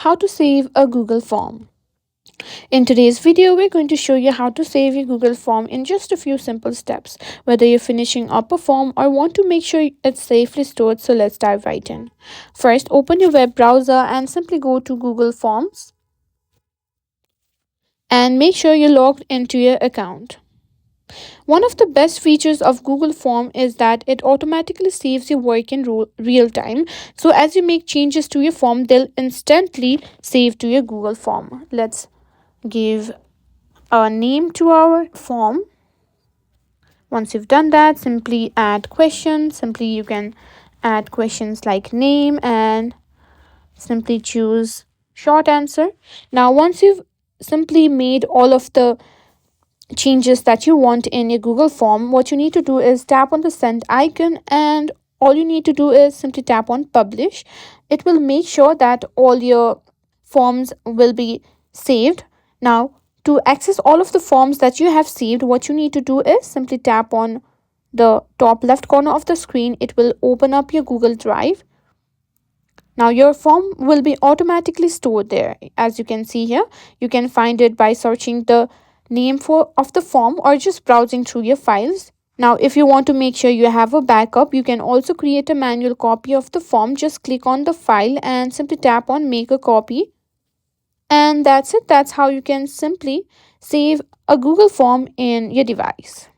How to save a Google form. In today's video, we're going to show you how to save your Google form in just a few simple steps, whether you're finishing up a form or want to make sure it's safely stored. So let's dive right in. First, open your web browser and simply go to Google Forms and make sure you're logged into your account. One of the best features of Google Form is that it automatically saves your work in real time. So as you make changes to your form, they'll instantly save to your Google Form. Let's give a name to our form. Once you've done that, simply add questions. Simply you can add questions like name and simply choose short answer. Now once you've simply made all of the changes that you want in your Google form, what you need to do is tap on the send icon, and all you need to do is simply tap on publish. It will make sure that all your forms will be saved. Now, to access all of the forms that you have saved, what you need to do is simply tap on the top left corner of the screen. It will open up your Google Drive. Now your form will be automatically stored there. As you can see here, you can find it by searching the name of the form or just browsing through your files. Now if you want to make sure you have a backup, you can also create a manual copy of the form. Just click on the file and simply tap on make a copy. And that's it. That's how you can simply save a Google form in your device.